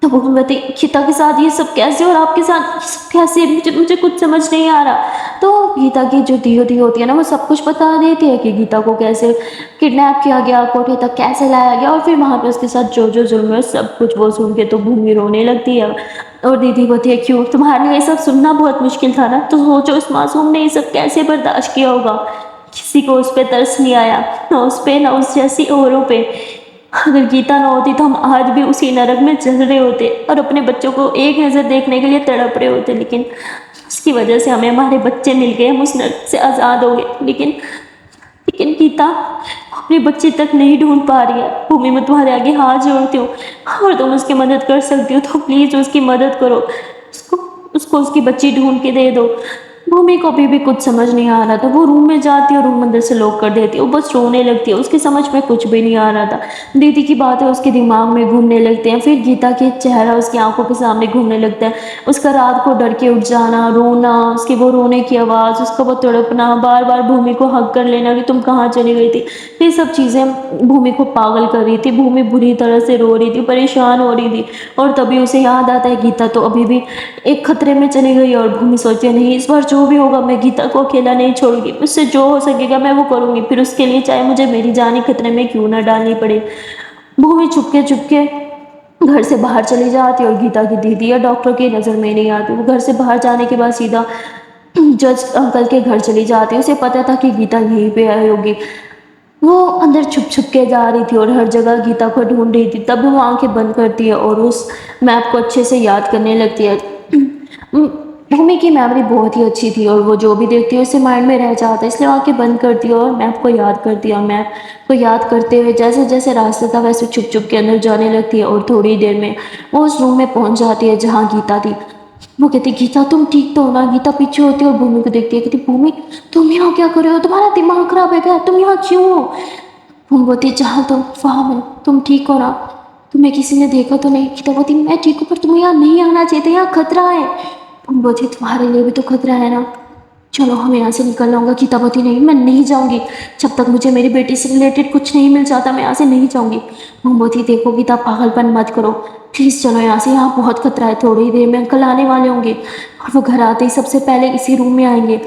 तो वो कहती गीता के साथ ये सब कैसे और आपके साथ ये सब कैसे, मुझे कुछ समझ नहीं आ रहा। तो गीता की जो दी होती है ना, वो सब कुछ बता देती है कि गीता को कैसे किडनैप किया गया, कोठे तक कैसे लाया गया, और फिर वहाँ पे उसके साथ जो जो जुल्म है सब कुछ। वो सुन के तो भूमि रोने लगती है और दीदी बोलती है क्यों, तुम्हारे लिए ये सब सुनना बहुत मुश्किल था ना, तो सोचो उस मासूम ने ये सब कैसे बर्दाश्त किया होगा। किसी को उस पर तरस नहीं आया, ना उस पे ना उस जैसी औरों पे। अगर गीता ना होती तो हम आज भी उसी नरक में जल रहे होते और अपने बच्चों को एक नज़र देखने के लिए तड़प रहे होते। लेकिन उसकी वजह से हमें हमारे बच्चे मिल गए, हम उस नरक से आज़ाद हो गए। लेकिन लेकिन गीता अपने बच्चे तक नहीं ढूंढ पा रही है। भूमि, मैं तुम्हारे आगे हाथ जोड़ती हूँ, और तुम उसकी मदद कर सकती हो तो प्लीज़ उसकी मदद करो, उसको उसको उसकी बच्ची ढूंढ के दे दो। भूमि को भी कुछ समझ नहीं आ रहा था। वो रूम में जाती है और रूम अंदर से लॉक कर देती है, वो बस रोने लगती है, उसकी समझ में कुछ भी नहीं आ रहा था। दीदी की बातें उसके दिमाग में घूमने लगते हैं, फिर गीता के चेहरा उसकी आंखों के सामने घूमने लगता है। उसका रात को डर के उठ जाना, रोना, उसकी वो रोने की आवाज़, उसका वो तड़पना, बार बार भूमि को हक कर लेना कि तुम कहाँ चली गई थी, ये सब चीज़ें भूमि को पागल कर रही थी। भूमि बुरी तरह से रो रही थी, परेशान हो रही थी। और तभी उसे याद आता है गीता तो अभी भी एक खतरे में चली गई, और भूमि सोचती है नहीं, इस बार जो भी होगा मैं गीता को अकेला नहीं छोड़ूंगी, मुझसे जो हो सकेगा मैं वो करूंगी, फिर उसके लिए चाहे मुझे मेरी जान ही खतरे में क्यों ना डालनी पड़े। भूमि चुपके चुपके घर से बाहर चली जाती है, और गीता की दीदी या डॉक्टर की नज़र में नहीं आती। वो घर से बाहर जाने के बाद सीधा जज अंकल के घर चली जाती है। उसे पता था कि गीता यहीं पे आई होगी। वो अंदर छुप छुप के जा रही थी और हर जगह गीता को ढूंढ रही थी। तब वो आंखें बंद करती है और उस मैप को अच्छे से याद करने लगती है। भूमि की मेमोरी बहुत ही अच्छी थी, और वो जो भी देखती है उससे माइंड में रह जाता है, इसलिए आंखें बंद करती है और मैप को याद करती है। और मैप को याद करते हुए जैसे जैसे रास्ता था वैसे छुप छुप के अंदर जाने लगती है, और थोड़ी देर में वो उस रूम में पहुंच जाती है जहाँ गीता थी। वो कहती गीता तुम ठीक तो हो ना? गीता पीछे होती है और भूमि को देखती है, कहती भूमि तुम यहाँ क्या कर रहे हो, तुम्हारा दिमाग खराब है क्या, तुम यहाँ क्यों हो? भूमि बोलती जहाँ तुम वहाँ मैं, तुम ठीक हो ना? तुम्हें किसी ने देखा तो नहीं? गीता बोलती मैं ठीक हूँ, पर तुम्हें यहाँ नहीं आना चाहिए था, यहाँ खतरा है। भूमि बोलती तुम्हारे लिए भी तो खतरा है ना, चलो हम यहाँ से निकल जाऊँगा। गीता बोलती नहीं, मैं नहीं जाऊँगी, जब तक मुझे मेरी बेटी से रिलेटेड कुछ नहीं मिल जाता मैं यहाँ से नहीं जाऊँगी। भूमि बोलती देखो गीता पागलपन मत करो, प्लीज़ चलो यहाँ से, यहाँ बहुत खतरा है, थोड़ी देर में अंकल आने वाले होंगे और वो घर आते ही सबसे पहले इसी रूम में आएंगे,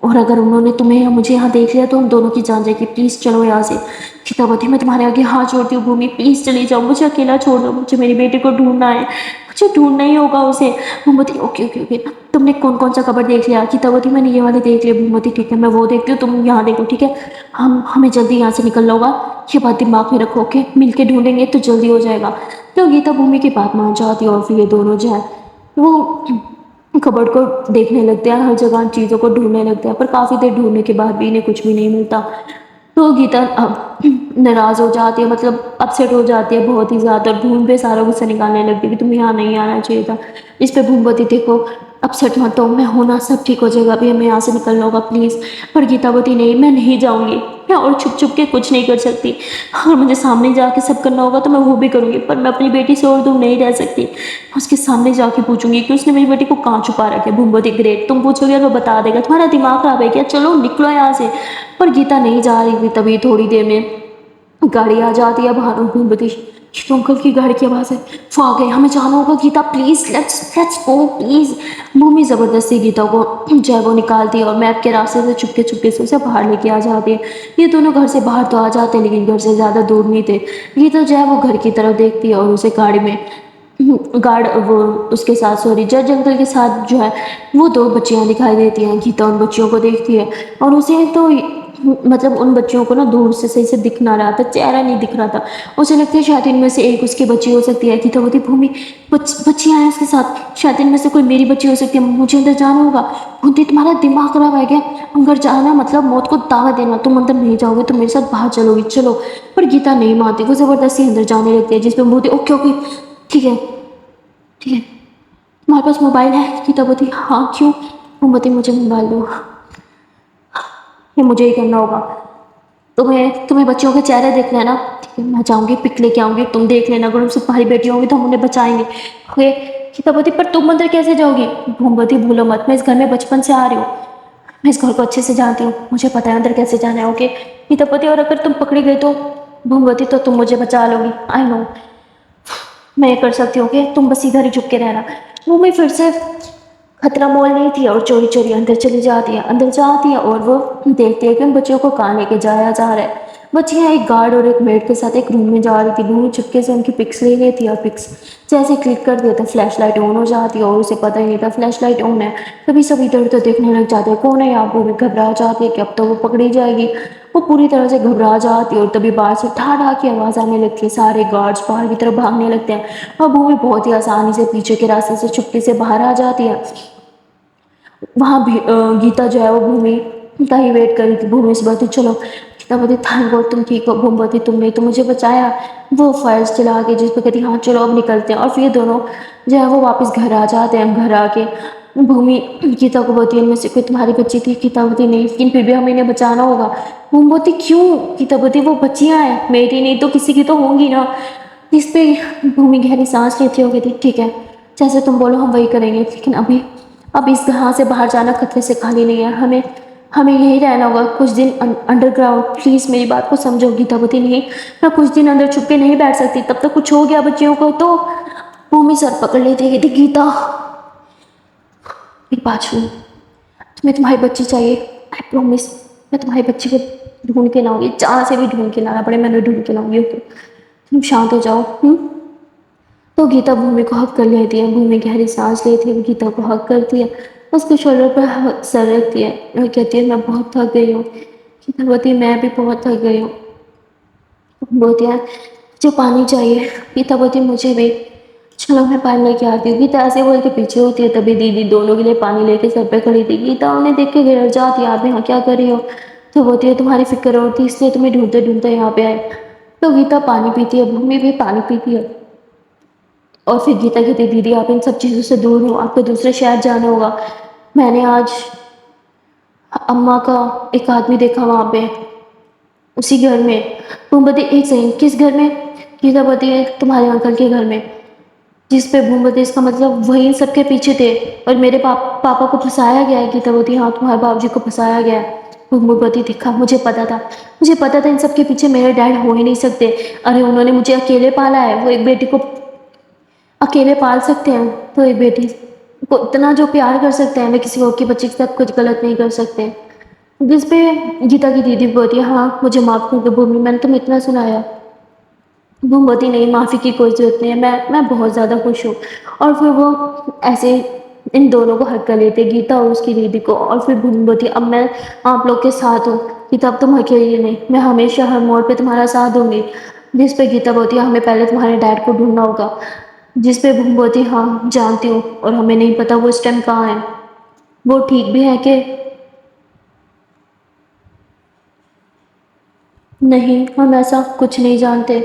और अगर उन्होंने तुम्हें या मुझे यहाँ देख लिया तो हम दोनों की जान जाएगी, प्लीज़ चलो यहाँ से। गीतावती मैं तुम्हारे आगे हाथ जोड़ती हूँ भूमि, प्लीज़ चली जाओ, मुझे अकेला छोड़ दो, मुझे मेरी बेटी को ढूंढना है, मुझे ढूंढना ही होगा उसे। भूमती ओके ओके ओके, तुमने कौन कौन सा खबर देख लिया? गीतावती मैंने ये वाले देख लिया। भूमती ठीक है मैं वो देखती हूँ, तुम यहाँ देखो ठीक है, हमें जल्दी यहाँ से निकलना होगा, ये बात दिमाग में रखो ओके, मिल के ढूंढेंगे तो जल्दी हो जाएगा। तो गीता भूमि की बात मान जाती है और फिर ये दोनों जो है वो कबर्ड को देखने लगते हैं, हर जगह चीज़ों को ढूंढने लगते हैं, पर काफ़ी देर ढूंढने के बाद भी इन्हें कुछ भी नहीं मिलता। तो गीता अब नाराज़ हो जाती है, मतलब अपसेट हो जाती है बहुत ही ज़्यादा, और भूमि पे सारा गुस्सा निकालने लगती है कि तुम्हें यहाँ नहीं आना चाहिए था। इस पे भूमवती देखो अपसेट मत हो, मैं हूँ ना, सब ठीक हो जाएगा, अभी हमें यहाँ से निकलना होगा प्लीज़। पर गीता बोलती नहीं, मैं नहीं जाऊँगी, मैं और छुप छुप के कुछ नहीं कर सकती। अगर मुझे सामने जाके सब करना होगा तो मैं वो भी करूँगी, पर मैं अपनी बेटी से और दूर नहीं रह सकती। मैं उसके सामने जाके पूछूंगी कि उसने मेरी बेटी को कहाँ छुपा रखा है। भूमवती ग्रेट, तुम पूछोगे और वो बता देगा, तुम्हारा दिमाग खराब है क्या, चलो निकलो यहाँ से। पर गीता नहीं जा रही थी। तभी थोड़ी देर में गाड़ी आ जाती है बाहर। भूमवती, ये तो अंकल की गाड़ी की आवाज़ है, वो आ गए, हमें जाना होगा Geeta, please let's let's go please. Bhumi ज़बरदस्ती गीता को जो है वो निकालती है और मैप के रास्ते से चुपके चुपके से उसे बाहर लेके आ जाती है। ये दोनों घर से बाहर तो आ जाते हैं लेकिन घर से ज़्यादा दूर नहीं थे। गीता जो है वो घर की तरफ देखती है और उसे गाड़ी में गार्ड वो उसके साथ, सॉरी, जज अंकल के साथ जो है वो दो बच्चियां दिखाई देती हैं। गीता उन बच्चियों को देखती है और उसे तो मतलब उन बच्चियों को ना दूर से सही से दिख ना रहा था, चेहरा नहीं दिख रहा था। उसे लगता है शायद इनमें से एक उसकी बच्ची हो सकती है। गीता बोलती भूमि, बच्चियां हैं उसके साथ, शायद इनमें से कोई मेरी बच्ची हो सकती है, मुझे अंदर जाना होगा। बोलती तुम्हारा दिमाग खराब है क्या, अंदर जाना मतलब मौत को दावा देना, तुम अंदर नहीं जाओगे, तुम मेरे साथ बाहर चलोगी, चलो। पर गीता नहीं मानती, वो जबरदस्ती अंदर जाने लगती है, जिसपे बोलती ओके ओके ठीक है ठीक है। तुम्हारे पास मोबाइल है? गीता बोलती हाँ, क्यों? मोमबत्ती, मुझे मोबाइल दो, ये मुझे ही करना होगा। तुम्हें तुम्हें बच्चियों के चेहरे देखने हैं ना, ठीक है, मैं जाऊँगी पिक लेके आऊँगी, तुम देख लेना, अगर उनसे तुम्हारी बेटी होंगी तो हम उन्हें बचाएंगे। ओके। गीता बोलती पर तुम अंदर कैसे जाओगी? मोमबत्ती, भूलो मत, मैं इस घर में बचपन से आ रही हूँ, मैं इस घर को अच्छे से जानती हूँ, मुझे पता है अंदर कैसे जाना है। ओके। गीता बोलती और अगर तुम पकड़ी गई तो? मोमबत्ती, तो तुम मुझे बचा लोगी, आई नो, मैं ये कर सकती हूँ कि तुम बस इधर ही चुप के रहना। वो मैं फिर से खतरा मोल नहीं थी और चोरी चोरी अंदर चली जाती है, अंदर जाती है और वो देखती है कि उन बच्चियों को कहाँ लेके जाया जा रहा है। बच्चियाँ एक गार्ड और एक मेड के साथ एक रूम में जा रही थी। भूमि चुपके से उनकी पिक्स ले लेती है और पिक्स जैसे क्लिक कर दिया तो फ्लैश लाइट ऑन हो जाती है और उसे पता ही नहीं था फ्लैश लाइट ऑन है। तभी सब इधर उधर देखने लग जाते हैं, कौन है यहाँ। भूमि घबरा जाती है कि अब तो वो पकड़ी जाएगी। वो पूरी तरह से घबरा जाती है और तभी बाहर से ठा ठा की आवाज़ आने लगती है, सारे गार्ड्स बाहर की तरफ भागने लगते हैं और भूमि बहुत ही आसानी से पीछे के रास्ते से चुपके से बाहर आ जाती है। वहाँ भी गीता जो है वो भूमि का ही वेट कर रही थी। भूमि से बोलती चलो, गीता बोलती थैंक गॉड तुम ठीक हो। भूमि बोलती तुमने तो मुझे बचाया। वो फायर्स चला के जिस पर कहती हाँ चलो अब निकलते हैं, और फिर दोनों जो है वो वापस घर आ जाते हैं। घर आके भूमि गीता को बोलती है इनमें से कोई तुम्हारी बच्ची थी? गीता बोलती नहीं, लेकिन फिर भी हमें इन्हें बचाना होगा। भूमि बोलती क्यों? गीता बोलती वो बच्चियाँ हैं, मेरी नहीं तो किसी की तो होंगी ना। इस पे भूमि गहरी सांस लेती हो, कहती ठीक है जैसे तुम बोलो हम वही करेंगे, लेकिन अभी अब इस यहाँ से बाहर जाना खतरे से खाली नहीं है, हमें हमें यहीं रहना होगा कुछ दिन अंडरग्राउंड, प्लीज़ मेरी बात को समझो। गीता बोलती नहीं, मैं कुछ दिन अंदर छुप के नहीं बैठ सकती, तब तक कुछ हो गया बच्चियों को तो। भूमि सर पकड़ लेती है, कहती गीता एक बात सुनो, तुम्हें तुम्हारी बच्ची चाहिए, आई प्रॉमिस मैं तुम्हारी बच्ची को ढूंढ के लाऊंगी, जहाँ से भी ढूंढ के लाना पड़े मैं उन्हें ढूंढ के लाऊंगी। ओके तुम शांत हो जाओ। तो गीता भूमि को हक कर लेती है। भूमि गहरी सांस लेती है, गीता को हक करती है, उसके शोल्डर पर सर रखती है और कहती है मैं बहुत थक गई हूँ। गीता बोलती है मैं भी बहुत थक गई हूँ। बोलती है जो पानी चाहिए? गीता बोलती है मुझे भी, चलो मैं पानी लेके आती हूँ। गीता ऐसे बोल के पीछे होती है, तभी दीदी दोनों के लिए पानी लेके सर पे खड़ी थी। गीता उन्हें देख के गिर जाती है, आप यहाँ क्या कर रही हो? तो बोलती है तुम्हारी फिक्र होती इसलिए तुम्हें ढूंढते ढूंढते यहाँ पे आए। तो गीता पानी पीती है, भूमि भी पानी पीती है और फिर गीता कहती दीदी आप इन सब चीज़ों से दूर हो, आपको दूसरे शहर जाना होगा। मैंने आज अम्मा का एक आदमी देखा वहाँ पे उसी घर में। मोमबत्ती एक सेकंड, किस घर में? गीता बोलती है तुम्हारे अंकल के घर में। जिस पे मोमबत्ती, इसका मतलब वही सबके पीछे थे और मेरे पापा को फंसाया गया है। गीता बोलती हाँ तुम्हारे बाबूजी को फंसाया गया है। मोमबत्ती दिखा, मुझे पता था इन सबके पीछे मेरे डैड हो ही नहीं सकते। अरे उन्होंने मुझे अकेले पाला है, वो एक बेटी को अकेले पाल सकते हैं तो एक बेटी को इतना जो प्यार कर सकते हैं, वे किसी और की बच्ची के साथ कुछ गलत नहीं कर सकते। जिस पे गीता की दीदी बोलती है हाँ मुझे माफ़ कर दो भूमि, मैंने तुम्हें इतना सुनाया। वो बोलती नहीं माफ़ी की कोई ज़रूरत नहीं है, मैं बहुत ज़्यादा खुश हूँ। और फिर वो ऐसे इन दोनों को हक कर लेते, गीता और उसकी दीदी को। और फिर भूमि बोलती अब मैं आप लोग के साथ हूँ गीता, अब तुम अकेली नहीं, मैं हमेशा हर मोड़ पे तुम्हारा साथ दूंगी। जिस पे गीता बोलती है हमें पहले तुम्हारे डैड को ढूंढना होगा। जिस पे भूमि बोलती हाँ जानती हूँ और हमें नहीं पता वो इस टाइम कहाँ है, वो ठीक भी है कि नहीं, हम ऐसा कुछ नहीं जानते,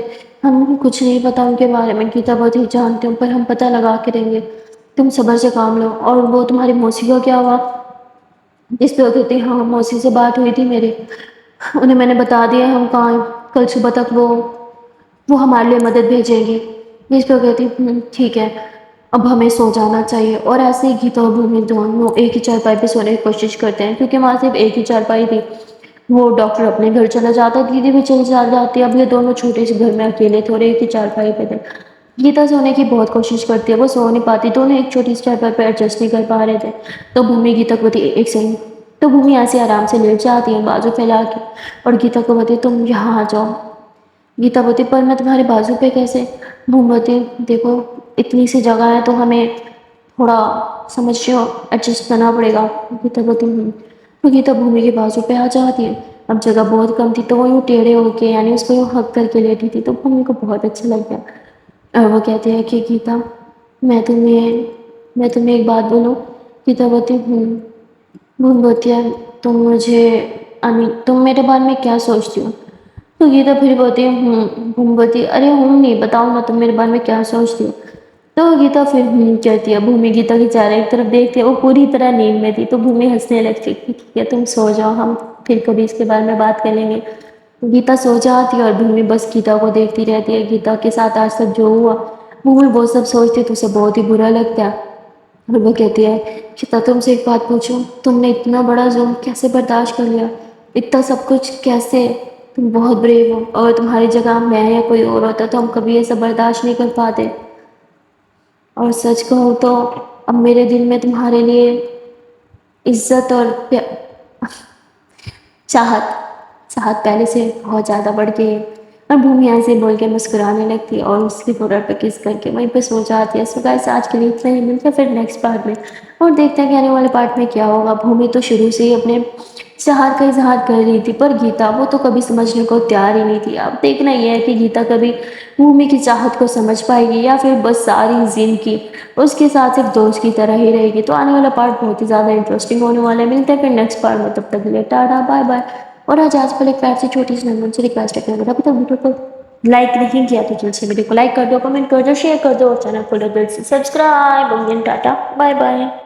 हम कुछ नहीं पता उनके बारे में। गीता बहुत ही जानते हूँ पर हम पता लगा के रहेंगे। तुम सब्र से काम लो। और वो तुम्हारी मौसी का क्या हुआ? इस पे वो कहती हाँ मौसी से बात हुई थी मेरी, उन्हें मैंने बता दिया हम कहाँ कल सुबह तक वो हमारे लिए मदद भेजेंगी। इस पे वो कहती ठीक है, अब हमें सो जाना चाहिए। और ऐसे ही गीता और भूमि दोनों एक ही चारपाई पे सोने की कोशिश करते हैं, क्योंकि वहाँ सिर्फ एक ही चारपाई थी। वो डॉक्टर अपने घर चला जाता, दीदी भी चली जा जाती। अब ये दोनों छोटे से घर में अकेले थे और एक ही चारपाई पे थे। गीता सोने की बहुत कोशिश करती है, वो सो नहीं पाती, दोनों एक छोटी सी चारपाई पे एडजस्ट नहीं कर पा रहे थे। तो भूमि गीता को बोलती एक सेकंड। तो भूमि ऐसे आराम से लेट जाती है बाजू फैला के, और गीता को बोलती तुम यहाँ आ जाओ। गीता बोलती पर मैं तुम्हारे बाजू पे कैसे? भूमि बोलती देखो इतनी सी जगह है तो हमें थोड़ा समझ रहे हो एडजस्ट करना पड़ेगा। गीता बोलती तो गीता भूमि के बाजू पे आ जाती है। अब जगह बहुत कम थी तो वो यूँ टेढ़े होके यानी उसको यूँ हक करके लेटी थी, तो भूमि को बहुत अच्छा लग गया। और वो कहते हैं कि गीता मैं तुम्हें मैं तुम्हें एक बात बोलूँ? गीता बोलती भूमि बोलती है तुम मेरे बारे में क्या सोचती हो? तो गीता फिर बोलती है भूमि बोलती है अरे नहीं बताओ ना तुम मेरे बारे में क्या सोचती हो? तो गीता फिर कहती है। भूमि गीता की चेहरे की तरफ देखती है, वो पूरी तरह नींद में थी। तो भूमि हंसने लगती है कि ठीक है तुम सो जाओ, हम फिर कभी इसके बारे में बात कर लेंगे। तो गीता सो जाती है और भूमि बस गीता को देखती रहती है। गीता के साथ आज तक जो हुआ भूमि वो सब सोचती है तो उसे बहुत ही बुरा लगता है। और वो कहती है गीता तुमसे एक बात पूछूं, तुमने इतना बड़ा जुल्म कैसे बर्दाश्त कर लिया? इतना सब कुछ कैसे? तुम बहुत ब्रेव हो, और तुम्हारी जगह मैं या कोई और होता तो हम कभी ये सब बर्दाश्त नहीं कर पाते। और सच कहूँ तो अब मेरे दिल में तुम्हारे लिए इज्जत और चाहत चाहत पहले से बहुत ज़्यादा बढ़ गई है। और भूमि ऐसे बोल के मुस्कुराने लगती है और उसके फोटो पे किस करके वहीं पे सो जाती है। सो गाइस आज के लिए इतना ही, मिलते हैं फिर नेक्स्ट पार्ट में और देखते हैं कि आने वाले पार्ट में क्या होगा। भूमि तो शुरू से ही अपने चाहत का इजहार कर रही थी, पर गीता वो तो कभी समझने को तैयार ही नहीं थी। अब देखना यह है कि गीता कभी भूमि की चाहत को समझ पाएगी या फिर बस सारी जिंदगी उसके साथ सिर्फ दोस्त की तरह ही रहेगी। तो आने वाला पार्ट बहुत ही ज़्यादा इंटरेस्टिंग होने वाला है। मिलते हैं फिर नेक्स्ट पार्ट में, तब तक के लिए टाटा बाय बाय। और आज पर एक प्यार से छोटी सी नंबर से रिक्वेस्ट है कि अगर अभी तक वीडियो को लाइक नहीं किया तो जल्द से वीडियो को लाइक कर दो, कमेंट कर दो, शेयर कर दो और चैनल को सब्सक्राइब। Tata bye bye.